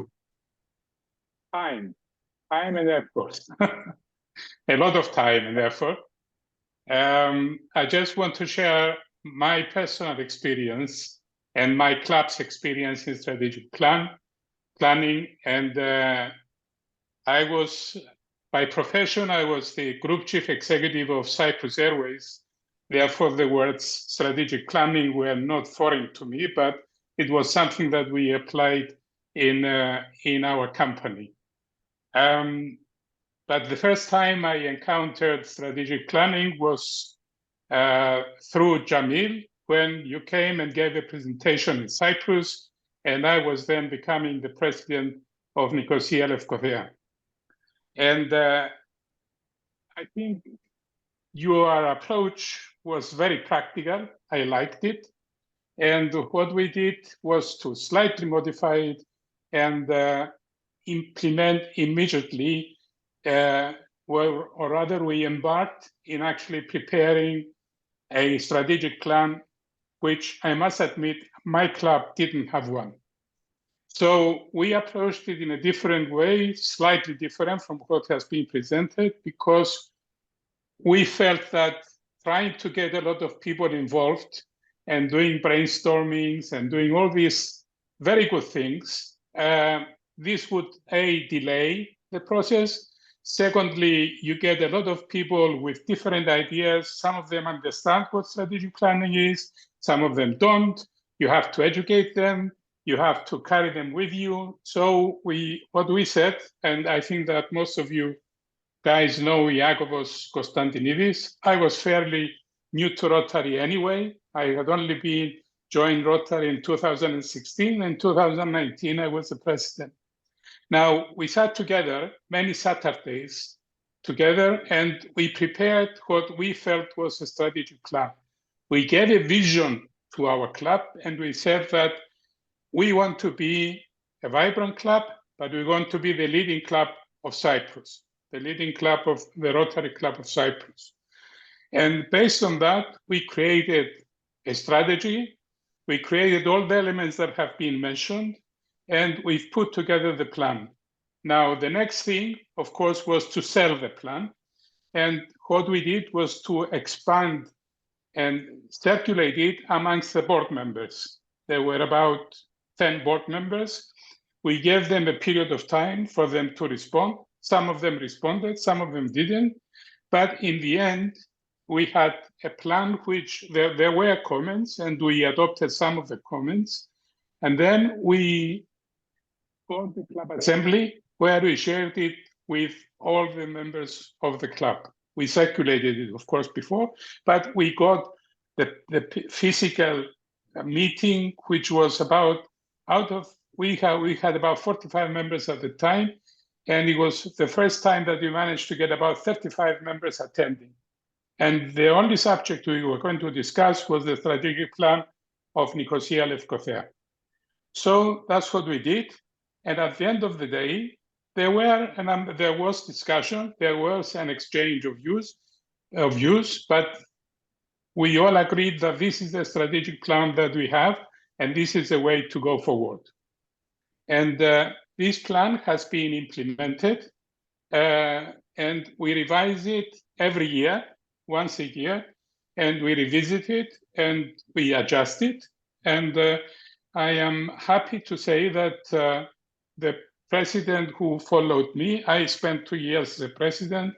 Time and effort. A lot of time and effort. I just want to share my personal experience and my club's experience in strategic planning. And I was, by profession, I was the group chief executive of Cyprus Airways. Therefore, the words strategic planning were not foreign to me, but it was something that we applied in our company. But the first time I encountered strategic planning was through Jamil, when you came and gave a presentation in Cyprus, and I was then becoming the president of Nicosia Lefkothea. And I think your approach was very practical. I liked it. And what we did was to slightly modify it and implement immediately, or rather we embarked in actually preparing a strategic plan, which I must admit, my club didn't have one. So we approached it in a different way, slightly different from what has been presented, because we felt that trying to get a lot of people involved and doing brainstormings and doing all these very good things, this would, A, delay the process. Secondly, you get a lot of people with different ideas. Some of them understand what strategic planning is. Some of them don't. You have to educate them. You have to carry them with you. So what we said, and I think that most of you guys know Iakovos Konstantinidis. I was fairly new to Rotary anyway. I had only been joined Rotary in 2016. In 2019, I was the president. Now, we sat together many Saturdays together, and we prepared what we felt was a strategic plan. We gave a vision to our club, and we said that we want to be a vibrant club, but we want to be the leading club of Cyprus, the leading club of the Rotary Club of Cyprus. And based on that, we created a strategy. We created all the elements that have been mentioned, and we've put together the plan. Now, the next thing, of course, was to sell the plan. And what we did was to expand and circulate it amongst the board members. There were about 10 board members. We gave them a period of time for them to respond. Some of them responded, some of them didn't. But in the end, we had a plan which there were comments, and we adopted some of the comments. And then we called the club assembly, where we shared it with all the members of the club. We circulated it, of course, before, but we got the physical meeting, which was about, we had about 45 members at the time, and it was the first time that we managed to get about 35 members attending. And the only subject we were going to discuss was the strategic plan of Nicosia Lefkothea. So that's what we did. And at the end of the day, there was discussion, there was an exchange of views, but we all agreed that this is the strategic plan that we have, and this is the way to go forward. And this plan has been implemented, and we revise it every year, once a year, and we revisit it and we adjust it. And I am happy to say that the president who followed me, I spent 2 years as a president.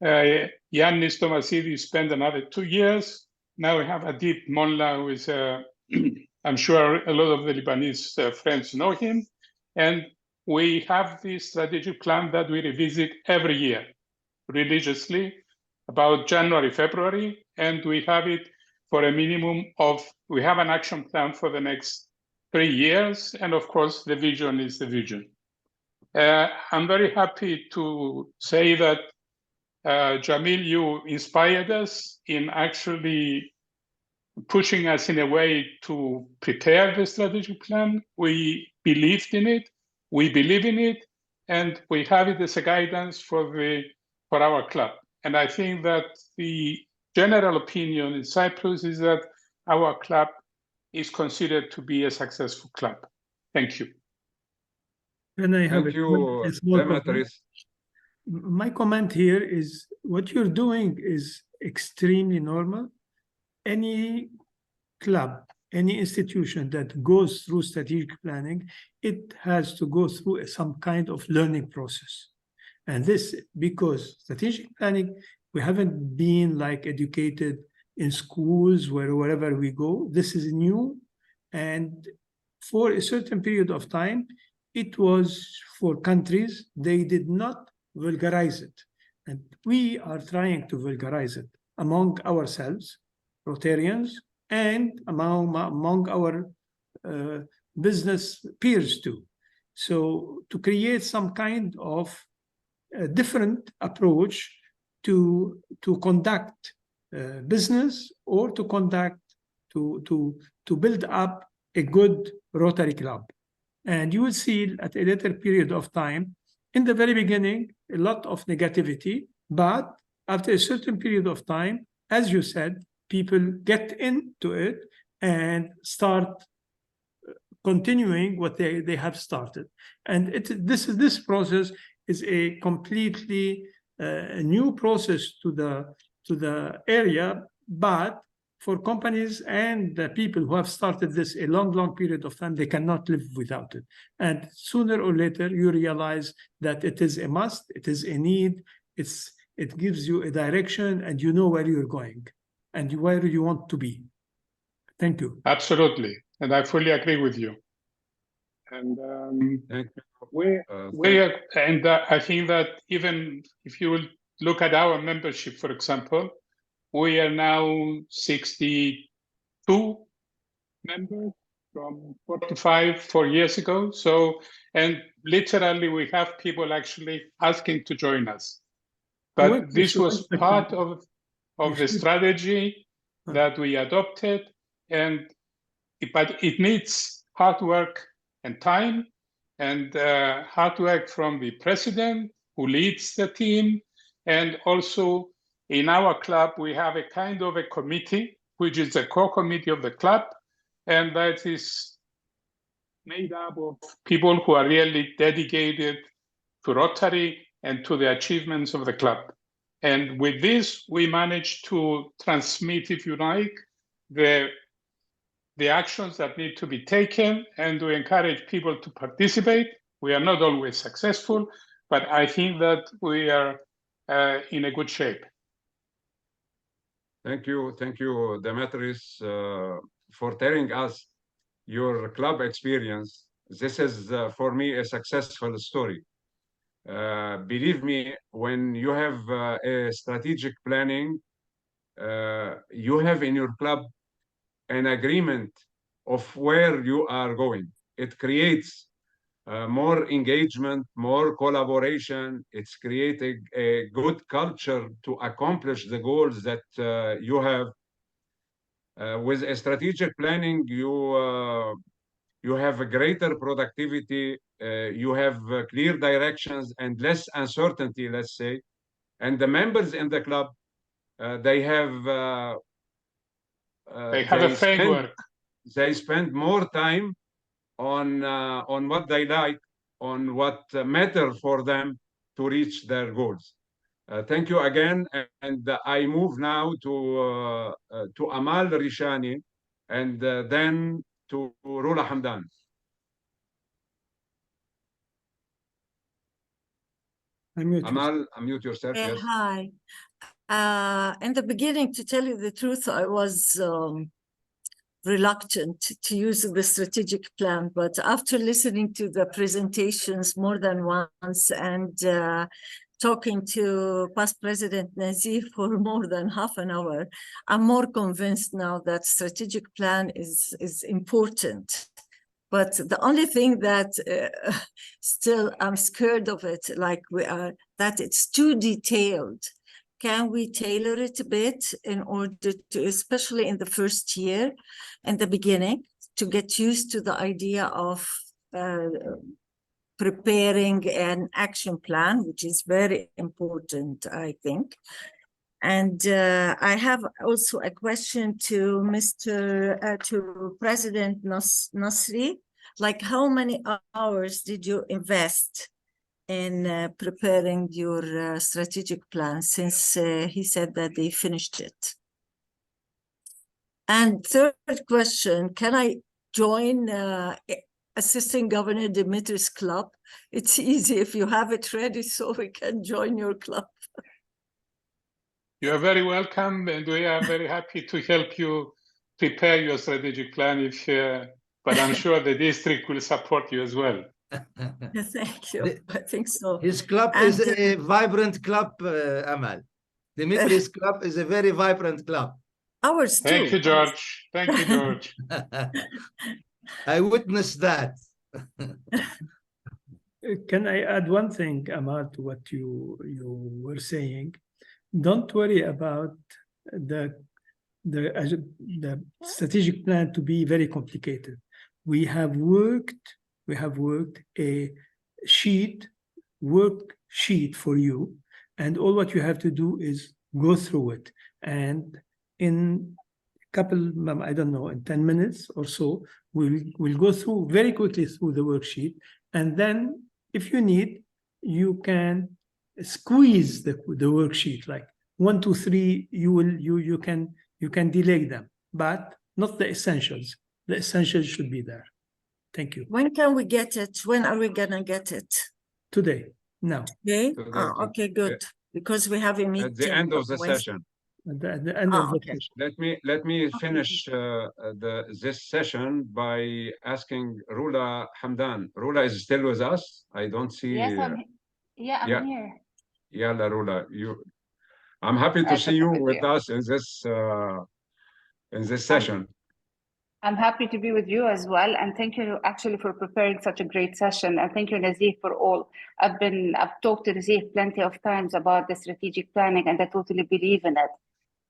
Yannis Tomasidis spent another 2 years. Now we have Adib Molla, who is, I'm sure a lot of the Lebanese friends know him. And we have this strategic plan that we revisit every year religiously, about January, February, and we have it for a minimum of, we have an action plan for the next 3 years, and of course, the vision is the vision. I'm very happy to say that, Jamil, you inspired us in actually pushing us in a way to prepare the strategic plan. We believed in it, we believe in it, and we have it as a guidance for our club. And I think that the general opinion in Cyprus is that our club is considered to be a successful club. Thank you. And I have Thank you, Demetrius. My comment here is what you're doing is extremely normal. Any club, any institution that goes through strategic planning, it has to go through some kind of learning process. And this, because strategic planning, we haven't been like educated in schools wherever we go. This is new. And for a certain period of time, it was for countries, they did not vulgarize it. And we are trying to vulgarize it among ourselves, Rotarians, and among our business peers too. So to create some kind of a different approach to conduct business, or to conduct, to build up a good Rotary club. And you will see at a later period of time, in the very beginning, a lot of negativity, but after a certain period of time, as you said, people get into it and start continuing what they have started. And this process is a completely new process to the area, but for companies and the people who have started this a long period of time, they cannot live without it. And sooner or later, you realize that it is a must, it is a need, it gives you a direction, and you know where you're going and where you want to be. Thank you. Absolutely, and I fully agree with you. And Thank you. I think that even if you will look at our membership, for example, we are now 62 members from 45 4 years ago. So, and literally we have people actually asking to join us. But this was part of the strategy that we adopted, but it needs hard work and time, and hard work from the president who leads the team. And also in our club, we have a kind of a committee, which is the core committee of the club. And that is made up of people who are really dedicated to Rotary and to the achievements of the club. And with this, we managed to transmit, if you like, the actions that need to be taken and to encourage people to participate. We are not always successful, but I think that we are in a good shape. Thank you, Demetris, for telling us your club experience. This is, for me, a successful story. Believe me, when you have a strategic planning, you have in your club an agreement of where you are going. It creates more engagement, more collaboration. It's creating a good culture to accomplish the goals that you have. With a strategic planning, you have a greater productivity, you have clear directions and less uncertainty, let's say. And the members in the club, they have a framework. They spend more time on what they like, on what matter for them to reach their goals. Thank you again, and I move now to Amal Rishani, and then to Rula Hamdan. Amal, unmute yourself. Yes. Hi. In the beginning, to tell you the truth, I was reluctant to use the strategic plan, but after listening to the presentations more than once and talking to past President Nazih for more than half an hour, I'm more convinced now that strategic plan is important. But the only thing that still I'm scared of it, like that it's too detailed. Can we tailor it a bit in order to, especially in the first year, in the beginning, to get used to the idea of preparing an action plan, which is very important, I think. And I have also a question to to President Nazih. Like, how many hours did you invest in preparing your strategic plan, since he said that they finished it? And third question, can I join Assistant Governor Demetris' club? It's easy if you have it ready, so we can join your club. You are very welcome, and we are very happy to help you prepare your strategic plan. But I'm sure the district will support you as well. Thank you. I think so. His club is a vibrant club, Amal. Demetris' club is a very vibrant club. Ours too. Thank you, George. Thank you, George. I witnessed that. Can I add one thing, Amal, to what you were saying? Don't worry about the strategic plan to be very complicated. We have worked a worksheet for you, and all what you have to do is go through it. And in a couple, I don't know, in 10 minutes or so, we'll go through very quickly through the worksheet. And then if you need, you can squeeze the worksheet, like 1, 2, 3, you can delay them, but not the essentials. The essentials should be there. Thank you. When can we get it? When are we gonna get it? Today, now. Today? Oh, okay, good. Because we have a meeting. At the end of the session. at the end of the Okay. session. Let me finish this session by asking Rula Hamdan. Rula is still with us. I don't see. Yes, I'm here. Yalla, Rula, I'm happy to see you with us in this session. I'm happy to be with you as well, and thank you actually for preparing such a great session, and thank you, Nazih, for all. I've talked to Nazih plenty of times about the strategic planning, and I totally believe in it.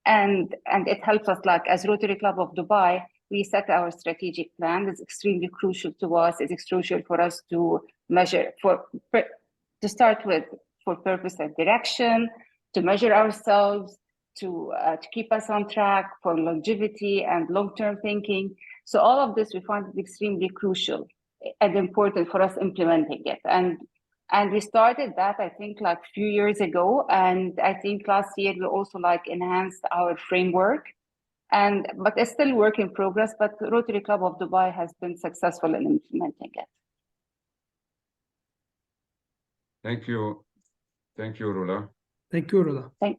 And it helps us, like as Rotary Club of Dubai, we set our strategic plan. It's extremely crucial to us. It's crucial for us to measure, to start with, for purpose and direction, to measure ourselves, to keep us on track for longevity and long-term thinking. So all of this, we find it extremely crucial and important for us implementing it. And we started that, I think, like a few years ago. And I think last year we also like enhanced our framework. But it's still work in progress, but Rotary Club of Dubai has been successful in implementing it. Thank you. Thank you, Rula. Thank you, Rula. Thank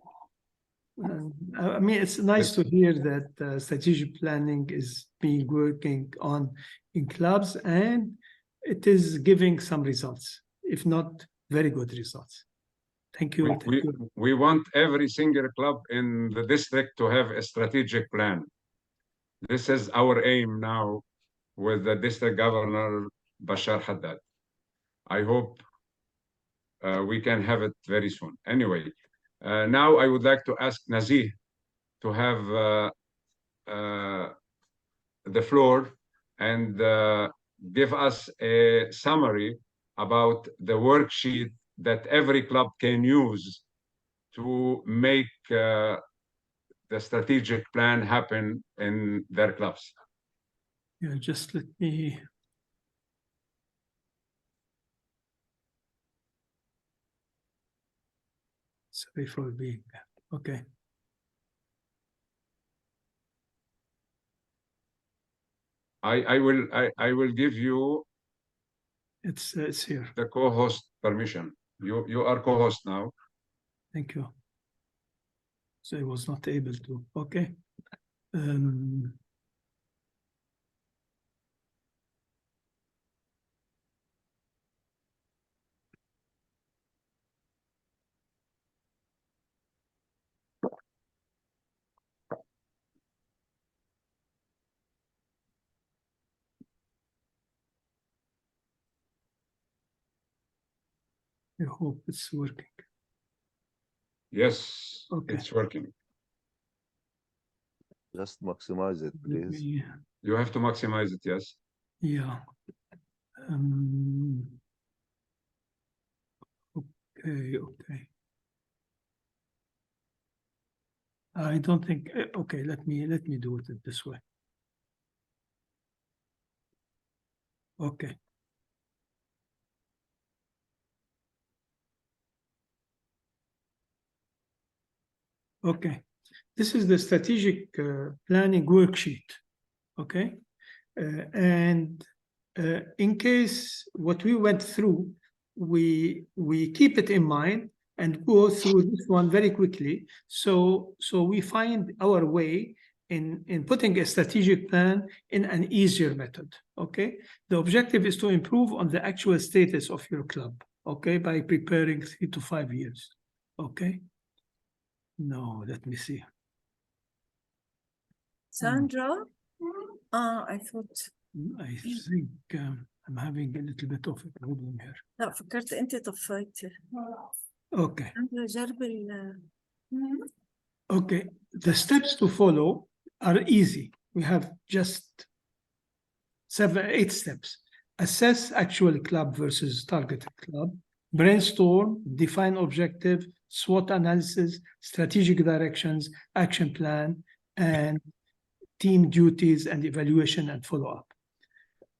I mean, it's nice to hear that strategic planning is being working on in clubs, and it is giving some results, if not very good results. Thank you. We want every single club in the district to have a strategic plan. This is our aim now with the district governor, Bashar Haddad. I hope we can have it very soon. Anyway, now I would like to ask Nazih to have the floor and give us a summary about the worksheet that every club can use to make the strategic plan happen in their clubs. Yeah, just let me. Sorry for being okay. I will give you. It's here. The co-host permission. You are co-host now. Thank you. So I was not able to. Okay. I hope it's working. Yes, okay. It's working. Just maximize it, please. You have to maximize it, yes. Yeah. Okay. I don't think. Okay, let me do it this way. Okay. Okay, this is the strategic planning worksheet. Okay, and in case what we went through, we keep it in mind and go through this one very quickly. So we find our way in putting a strategic plan in an easier method. Okay, the objective is to improve on the actual status of your club. Okay, by preparing 3 to 5 years. Okay. No, let me see. Sandra? I thought. I think I'm having a little bit of a problem here. لا فكرت أنت طفيت. Okay. ساندرا جرب Okay. The steps to follow are easy. We have just 8 steps. Assess actual club versus targeted club. Brainstorm, define objective, SWOT analysis, strategic directions, action plan, and team duties and evaluation and follow-up.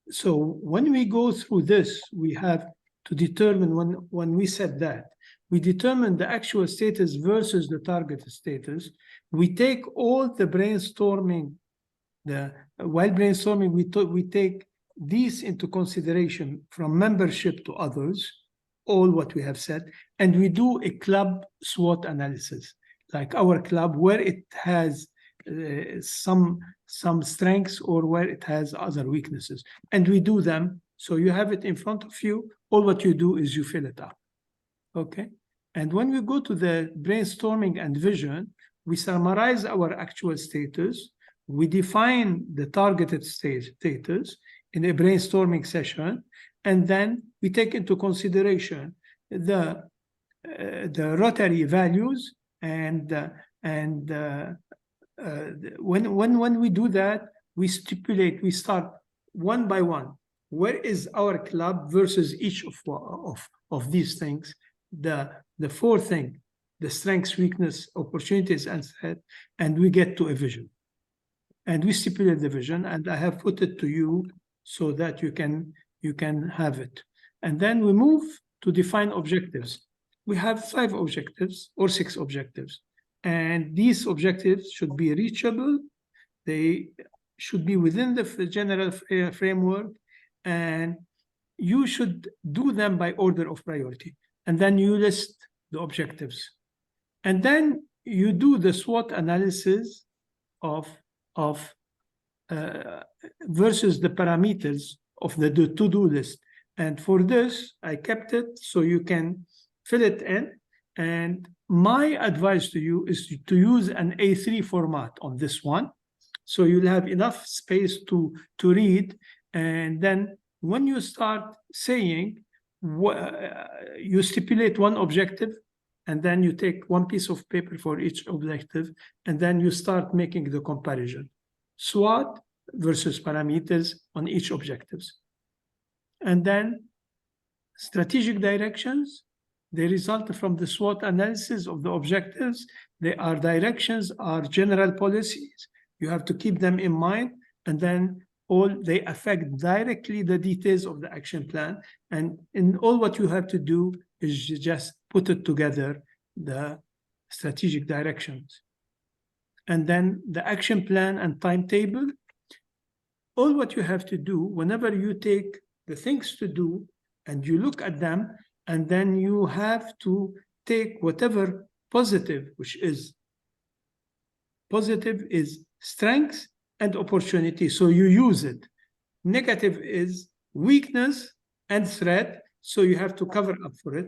So when we go through this, we have to determine when we set that, we determine the actual status versus the target status. We take all the brainstorming, while brainstorming, we take these into consideration from membership to others, all what we have said, and we do a club SWOT analysis. like our club, where it has some strengths or where it has other weaknesses, and we do them. So you have it in front of you. All what you do is you fill it up. Okay. And when we go to the brainstorming and vision, we summarize our actual status. We define the targeted status in a brainstorming session, and then we take into consideration the Rotary values, and when we do that, we stipulate, we start one by one. Where is our club versus each of these things? The fourth thing, the strengths, weakness, opportunities, and threat, and we get to a vision. And we stipulate the vision, and I have put it to you so that you can have it. And then we move to define objectives. We have 5 objectives or 6 objectives, and these objectives should be reachable. They should be within the general framework, and you should do them by order of priority. And then you list the objectives, and then you do the SWOT analysis of versus the parameters of the to-do list. And for this, I kept it so you can fill it in. And my advice to you is to use an A3 format on this one, so you'll have enough space to read. And then when you start saying, you stipulate one objective, and then you take one piece of paper for each objective, and then you start making the comparison. SWOT versus parameters on each objectives. And then strategic directions, they result from the SWOT analysis of the objectives. They are directions, are general policies. You have to keep them in mind, and then they affect directly the details of the action plan. And in all what you have to do is just put it together, the strategic directions. And then the action plan and timetable. All what you have to do, whenever you take the things to do and you look at them, and then you have to take whatever positive, which is positive is strength and opportunity, so you use it. Negative is weakness and threat, so you have to cover up for it.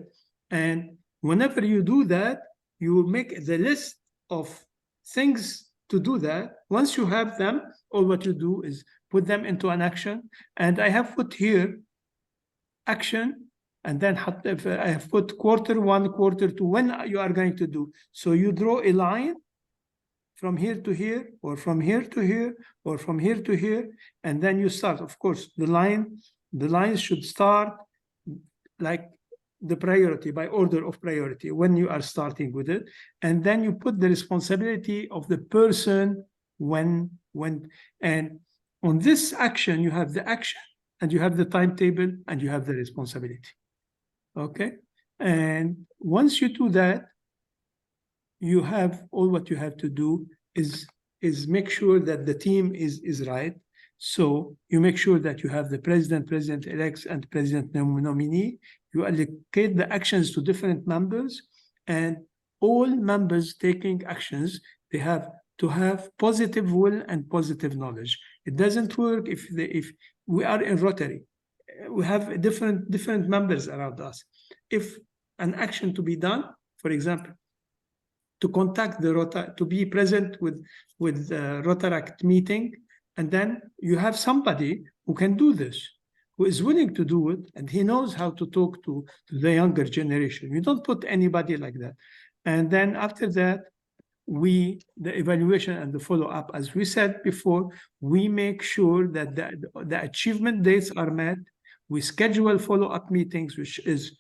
And whenever you do that, you make the list of things to do that. Once you have them, all what you do is put them into an action. And I have put here action, and then I have put quarter 1, quarter 2, when you are going to do. So you draw a line from here to here, or from here to here, or from here to here, and then you start. Of course, the lines should start like the priority, by order of priority when you are starting with it. And then you put the responsibility of the person when, and on this action, you have the action, and you have the timetable, and you have the responsibility. Okay? And once you do that, you have all what you have to do is make sure that the team is right. So you make sure that you have the president, president-elect, and president nominee. You allocate the actions to different members, and all members taking actions, they have to have positive will and positive knowledge. It doesn't work if we are in Rotary. We have different members around us. If an action to be done, for example, to contact the Rotary, to be present with the Rotaract meeting, and then you have somebody who can do this, who is willing to do it, and he knows how to talk to the younger generation. You don't put anybody like that. And then after that, the evaluation and the follow-up, as we said before, we make sure that the achievement dates are met. We schedule follow-up meetings, which is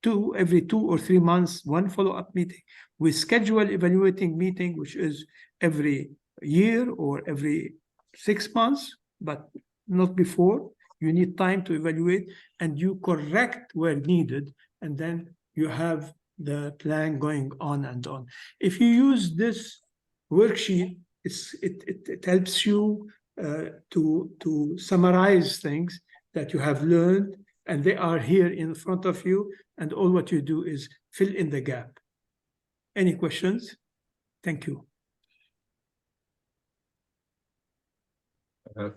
every 2 or 3 months, one follow-up meeting. We schedule evaluating meeting, which is every year or every 6 months, but not before. You need time to evaluate, and you correct where needed, and then you have the plan going on and on. If you use this worksheet, it helps you to summarize things that you have learned, and they are here in front of you, and all what you do is fill in the gap. Any questions? Thank you.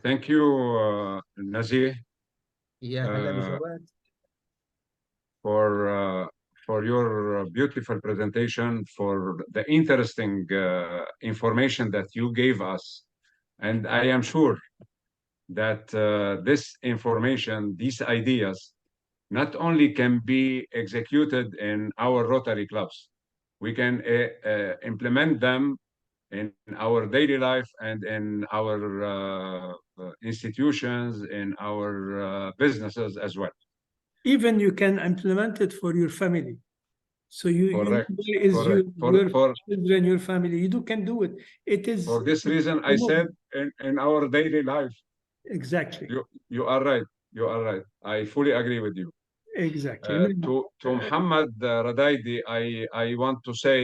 Thank you, Nazih, يا هلا بجواد. for your beautiful presentation, for the interesting information that you gave us. And I am sure that this information, these ideas, not only can be executed in our Rotary clubs, we can implement them in our daily life and in our institutions, in our businesses as well. Even you can implement it for your family. So Correct. is Correct. your For children, your family, can do it. It is for this reason, I said in our daily life. Exactly. You are right. You are right. I fully agree with you. Exactly. To Muhammad Radaidi, I want to say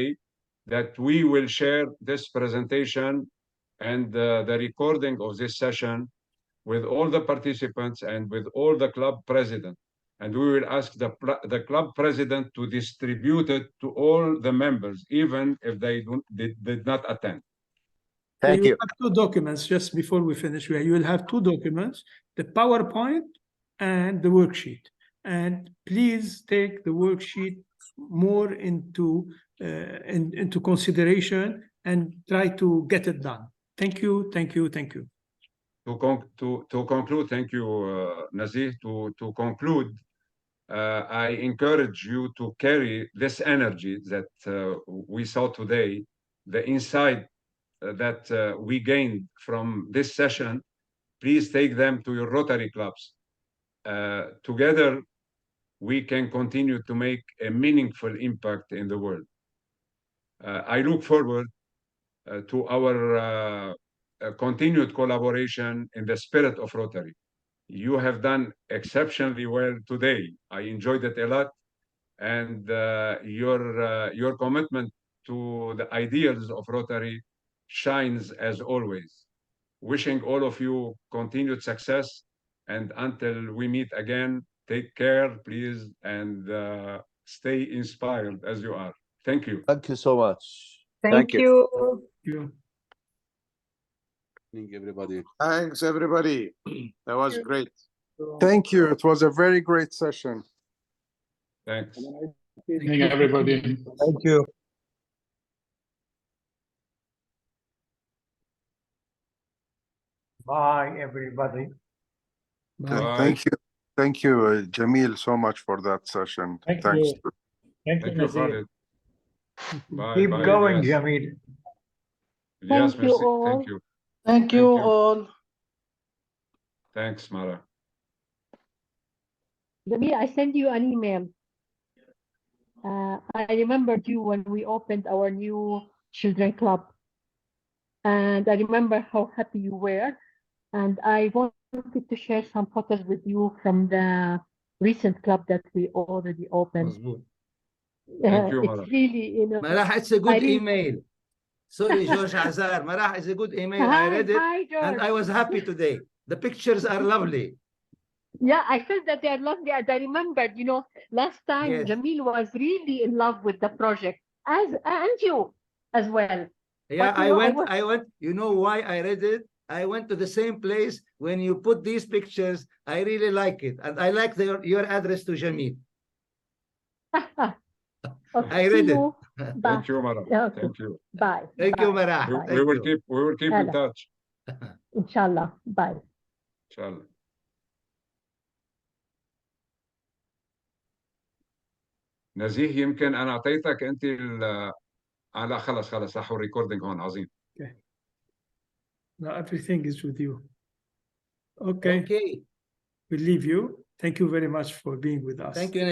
that we will share this presentation and the recording of this session with all the participants and with all the club presidents. And we will ask the club president to distribute it to all the members, even if they did not attend. Thank you. Have two documents just before we finish. You will have two documents, the PowerPoint and the worksheet. And please take the worksheet more into consideration and try to get it done. Thank you, thank you, thank you. To conclude, thank you, Nazih. To conclude, I encourage you to carry this energy that we saw today, the insight that we gained from this session. Please take them to your Rotary clubs. Together, we can continue to make a meaningful impact in the world. I look forward to our continued collaboration in the spirit of Rotary. You have done exceptionally well today. I enjoyed it a lot. And your commitment to the ideals of Rotary shines as always. Wishing all of you continued success. And until we meet again, take care, please, and stay inspired as you are. Thank you. Thank you so much. Thank you. Everybody. Thanks, everybody. That was great. Thank you. It was a very great session. Thanks. Thank you, everybody. Thank you. Bye, everybody. Bye. Thank you. Thank you, Jamil, so much for that session. Thank Thanks. you. Thank you, Nazih. Bye. Keep Bye, going, Elias. Jamil. Yes, Thank you merci. all. Thank you. Thank you all. Thanks, Mara. Jamil, I sent you an email. I remembered you when we opened our new children club. And I remember how happy you were. And I wanted to share some photos with you from the recent club that we already opened. Thank you, Mara. It's really, Marah, it's a good email. Sorry, George Azar. Marah, it's a good email. I read it, and I was happy today. The pictures are lovely. Yeah, I felt that they are lovely. And I remembered, last time Jamil was really in love with the project, and you as well. Yeah, but, I went. You know why I read it? I went to the same place when you put these pictures. I really like it, and I like your address to Jamil. I read it. Thank you, Mara. Okay. Thank you. Bye. Thank you, Mara. We will keep in touch. Inshallah. Bye. Inshallah. نزيه يمكن انا اعطيتك انت لا خلص راح الريكوردينج هون عظيم. Okay. Now everything is with you. Okay. Okay. We leave you. Thank you very much for being with us. Thank you.